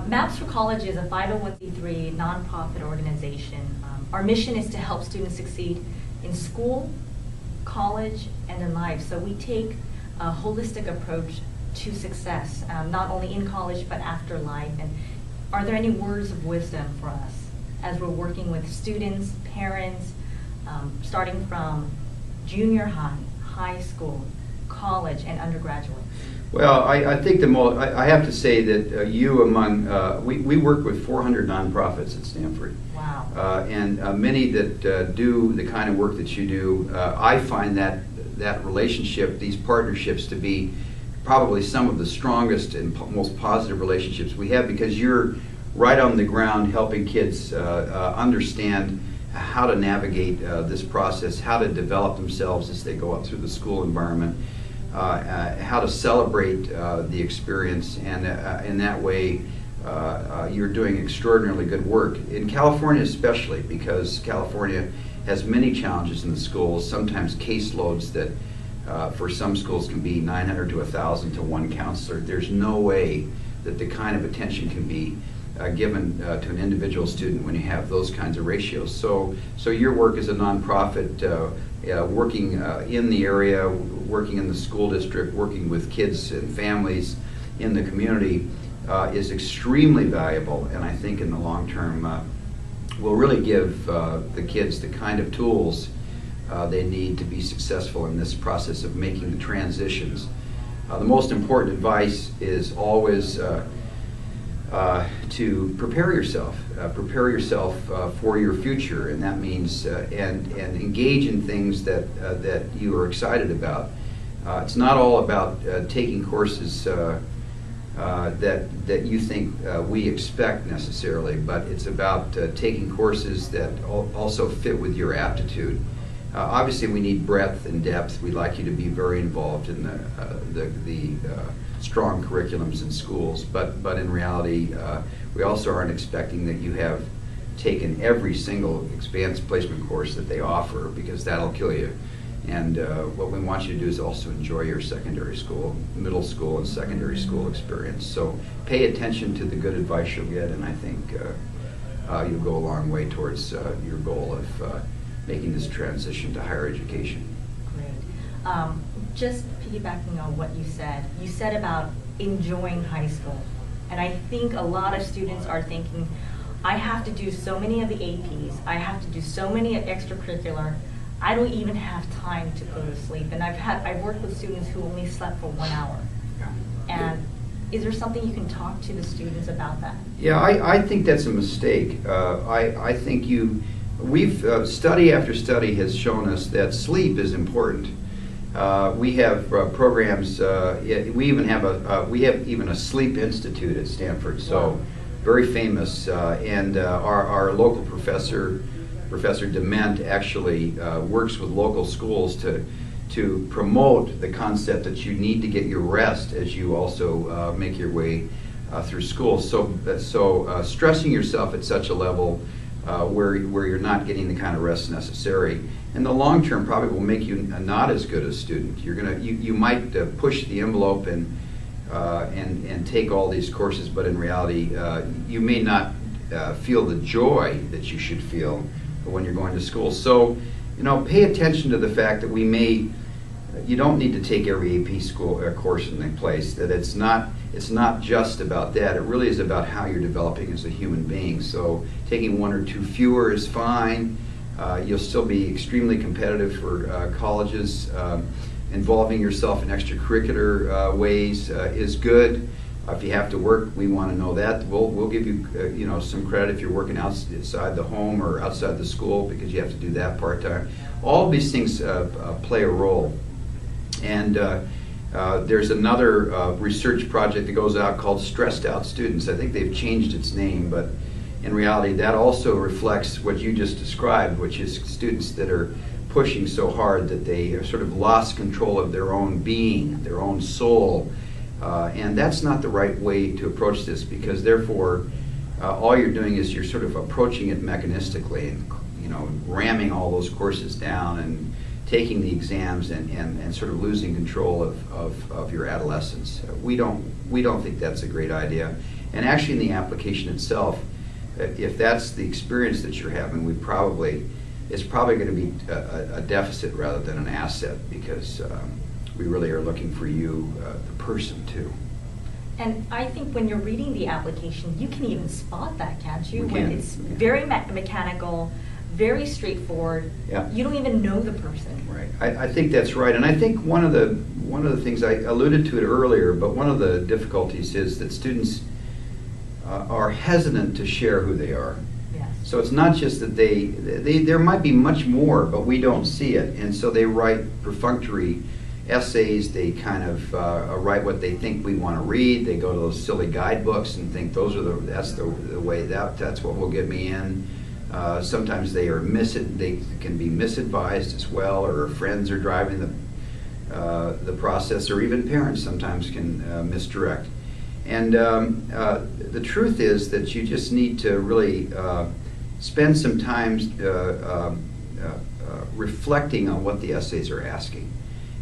Maps for College is a 501c3 nonprofit organization. Our mission is to help students succeed in school, college, and in life. So we take a holistic approach to success, not only in college but after life. And are there any words of wisdom for us as we're working with students, parents, starting from junior high, high school, college, and undergraduate? Well, I think I have to say that we work with 400 nonprofits at Stanford. Wow. And many that do the kind of work that you do, I find that relationship, these partnerships, to be probably some of the strongest and most positive relationships we have, because you're right on the ground helping kids understand how to navigate this process, how to develop themselves as they go up through the school environment, how to celebrate the experience, and in that way you're doing extraordinarily good work. In California especially, because California has many challenges in the schools, sometimes caseloads that for some schools can be 900 to 1,000 to one counselor. There's no way that the kind of attention can be given to an individual student when you have those kinds of ratios. So your work as a nonprofit, working in the area, working in the school district, working with kids and families in the community is extremely valuable, and I think in the long term will really give the kids the kind of tools they need to be successful in this process of making the transitions. The most important advice is always to prepare yourself for your future, and that means and engage in things that you are excited about. It's not all about taking courses that you think we expect necessarily, but it's about taking courses that also fit with your aptitude. Obviously, we need breadth and depth. We'd like you to be very involved in the strong curriculums in schools, but in reality, we also aren't expecting that you have taken every single advanced placement course that they offer, because that'll kill you. And what we want you to do is also enjoy your secondary school, middle school, and secondary school experience. So pay attention to the good advice you'll get, and I think you'll go a long way towards your goal of making this transition to higher education. Great. Just piggybacking on what you said about enjoying high school. And I think a lot of students are thinking, I have to do so many of the APs, I have to do so many extracurricular, I don't even have time to go to sleep. And I've worked with students who only slept for 1 hour. Yeah. And is there something you can talk to the students about that? Yeah, I think that's a mistake. I think study after study has shown us that sleep is important. We have programs. We have even a sleep institute at Stanford. So, wow. Very famous. And our local Professor Dement, actually works with local schools to promote the concept that you need to get your rest as you also make your way through school. So stressing yourself at such a level where you're not getting the kind of rest necessary, in the long term probably will make you not as good a student. You might push the envelope and take all these courses, but in reality you may not feel the joy that you should feel when you're going to school. So, pay attention to the fact that you don't need to take every AP school course in the place. That it's not just about that. It really is about how you're developing as a human being. So, taking one or two fewer is fine. You'll still be extremely competitive for colleges. Involving yourself in extracurricular ways is good. If you have to work, we want to know that. We'll give you some credit if you're working outside the home or outside the school, because you have to do that part-time. All of these things play a role. And there's another research project that goes out called Stressed Out Students. I think they've changed its name, but in reality that also reflects what you just described, which is students that are pushing so hard that they have sort of lost control of their own being, their own soul. And that's not the right way to approach this, because therefore all you're doing is you're sort of approaching it mechanistically and ramming all those courses down and taking the exams and sort of losing control of your adolescence. We don't think that's a great idea. And actually in the application itself, if that's the experience that you're having, it's probably going to be a deficit rather than an asset, because we really are looking for you, the person, too. And I think when you're reading the application, you can even spot that, can't you? We When can, it's yeah. very mechanical, very straightforward. Yeah. You don't even know the person. Right. I think that's right. And I think one of the things, I alluded to it earlier, but one of the difficulties is that students are hesitant to share who they are. Yes. So it's not just that there might be much more, but we don't see it. And so they write perfunctory essays. They kind of write what they think we want to read. They go to those silly guidebooks and think that's the way, that's what will get me in. Sometimes they can be misadvised as well, or friends are driving the process, or even parents sometimes can misdirect. And the truth is that you just need to really spend some time reflecting on what the essays are asking,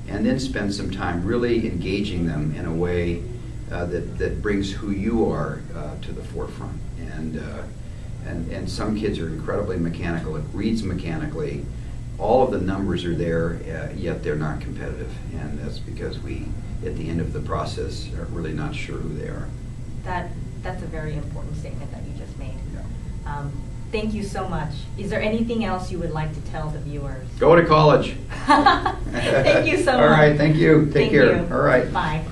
and then spend some time really engaging them in a way that brings who you are to the forefront. And some kids are incredibly mechanical. It reads mechanically. All of the numbers are there, yet they're not competitive. And that's because we, at the end of the process, are really not sure who they are. That's a very important statement that you just made. Yeah. Thank you so much. Is there anything else you would like to tell the viewers? Go to college. Thank you so much. All right, thank you. Take Thank care. you. All right. Bye.